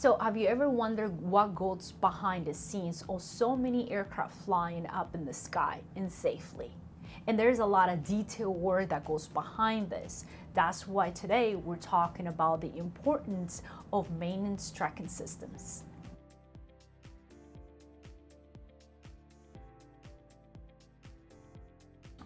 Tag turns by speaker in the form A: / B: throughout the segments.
A: So have you ever wondered what goes behind the scenes of so many aircraft flying up in the sky and safely? And there's a lot of detailed work that goes behind this. That's why today we're talking about the importance of maintenance tracking systems.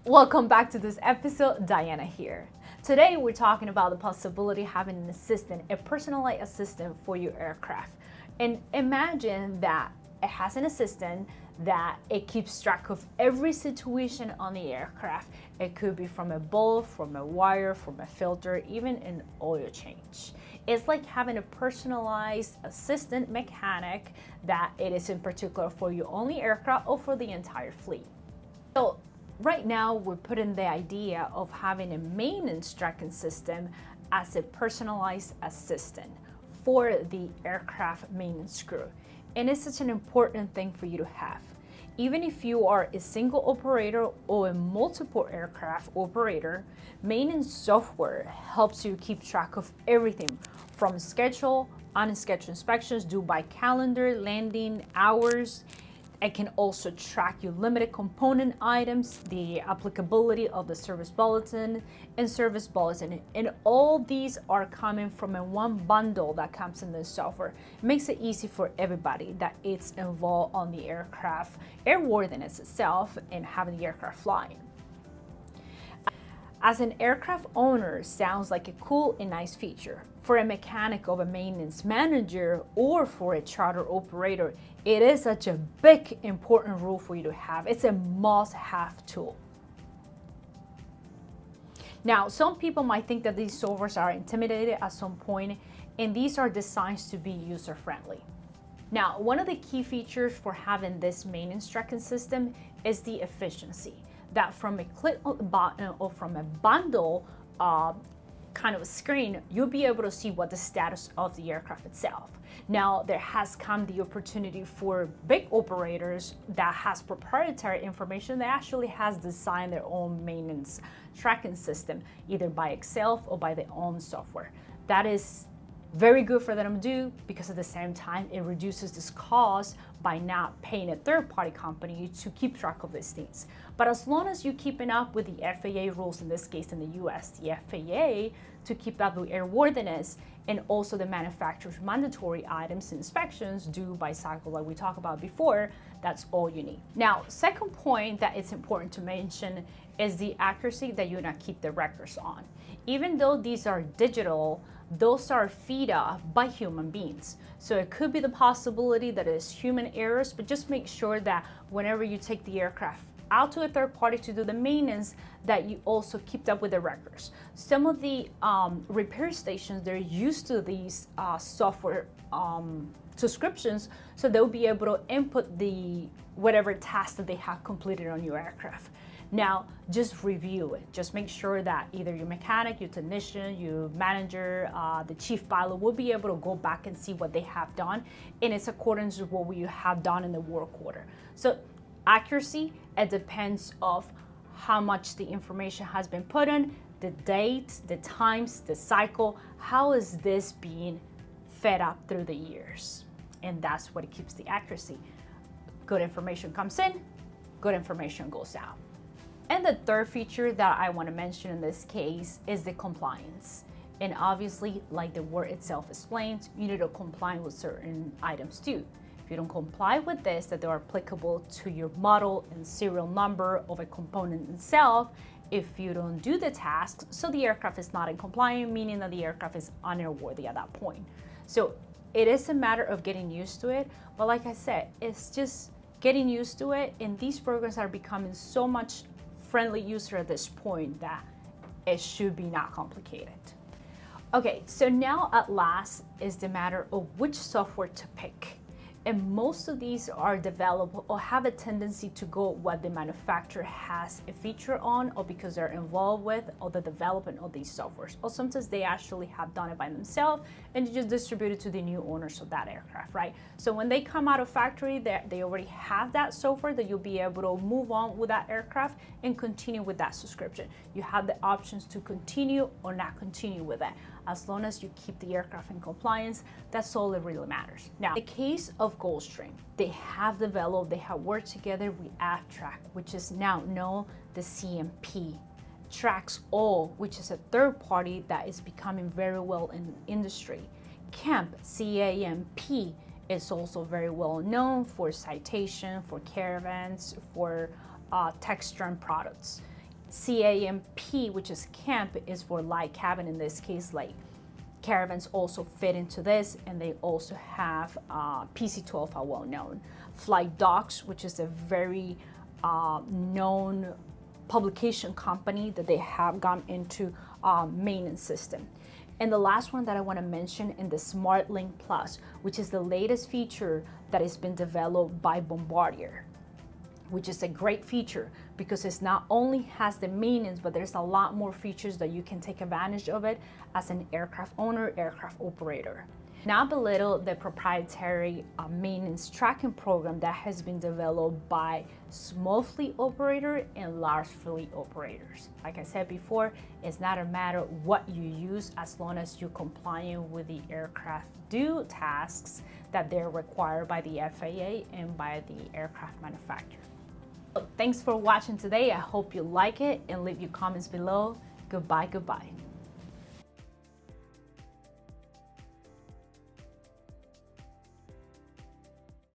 A: Welcome back to this episode. Diana here. Today we're talking about the possibility of having an assistant, a personalized assistant for your aircraft. And imagine that it has an assistant that it keeps track of every situation on the aircraft. It could be from a bulb, from a wire, from a filter, even an oil change. It's like having a personalized assistant mechanic that it is in particular for your only aircraft or for the entire fleet. So right now, we're putting the idea of having a maintenance tracking system as a personalized assistant for the aircraft maintenance crew. And it's such an important thing for you to have. Even if you are a single operator or a multiple aircraft operator, maintenance software helps you keep track of everything from schedule, unscheduled inspections due by calendar, landing hours. It can also track your limited component items, the applicability of the service bulletin and service bulletin. And all these are coming from a one bundle that comes in this software. It makes it easy for everybody that it's involved on the aircraft, airworthiness itself, and having the aircraft flying. As an aircraft owner, sounds like a cool and nice feature. For a mechanic of a maintenance manager or for a charter operator, it is such a big, important rule for you to have. It's a must-have tool. Now, some people might think that these softwares are intimidated at some point, and these are designed to be user-friendly. Now, one of the key features for having this maintenance tracking system is the efficiency. That from a click on the button or from a bundle kind of a screen, you'll be able to see what the status of the aircraft itself. Now, there has come the opportunity for big operators that has proprietary information that actually has designed their own maintenance tracking system, either by Excel or by their own software. That is very good for them to do because at the same time, it reduces this cost by not paying a third-party company to keep track of these things. But as long as you're keeping up with the FAA rules, in this case in the US, the FAA, to keep up with airworthiness and also the manufacturer's mandatory items and inspections due by cycle like we talked about before, that's all you need. Now, second point that it's important to mention is the accuracy that you're gonna keep the records on. Even though these are digital, those are fed by human beings. So it could be the possibility that it's human errors, but just make sure that whenever you take the aircraft out to a third party to do the maintenance, that you also keep up with the records. Some of the repair stations, they're used to these software subscriptions, so they'll be able to input the whatever task that they have completed on your aircraft. Now, just review it. Just make sure that either your mechanic, your technician, your manager, the chief pilot will be able to go back and see what they have done, and it's accordance with what we have done in the work order. So accuracy, it depends of how much the information has been put in, the date, the times, the cycle, how is this being fed up through the years? And that's what keeps the accuracy. Good information comes in, good information goes out. And the third feature that I want to mention in this case is the compliance. And obviously, like the word itself explains, you need to comply with certain items too. If you don't comply with this, that they are applicable to your model and serial number of a component itself, if you don't do the tasks, so the aircraft is not in compliance, meaning that the aircraft is unairworthy at that point. So it is a matter of getting used to it. But like I said, it's just getting used to it. And these programs are becoming so much friendly user at this point that it should be not complicated. Okay, so now at last is the matter of which software to pick. And most of these are developed or have a tendency to go what the manufacturer has a feature on, or because they're involved with, or the development of these softwares. Or sometimes they actually have done it by themselves and they just distribute it to the new owners of that aircraft, right? So when they come out of factory, they already have that software that you'll be able to move on with that aircraft and continue with that subscription. You have the options to continue or not continue with that. as long as you keep the aircraft in compliance, that's all that really matters. Now, in the case of Gulfstream, they have worked together with Avtrak, which is now known the CMP. Trax-All, which is a third party that is becoming very well in the industry. CAMP, C-A-M-P, is also very well known for citation, for caravans, for Textron products. CAMP, which is CAMP, is for light cabin. In this case, like caravans also fit into this, and they also have PC-12 are well known. Flight Docs, which is a very known publication company that they have gone into maintenance system. And the last one that I want to mention in the SmartLink Plus, which is the latest feature that has been developed by Bombardier, which is a great feature because it not only has the maintenance, but there's a lot more features that you can take advantage of it as an aircraft owner, aircraft operator. Now belittle the proprietary maintenance tracking program that has been developed by small fleet operator and large fleet operators. Like I said before, it's not a matter what you use as long as you're compliant with the aircraft due tasks that they're required by the FAA and by the aircraft manufacturer. So thanks for watching today. I hope you like it and leave your comments below. Goodbye.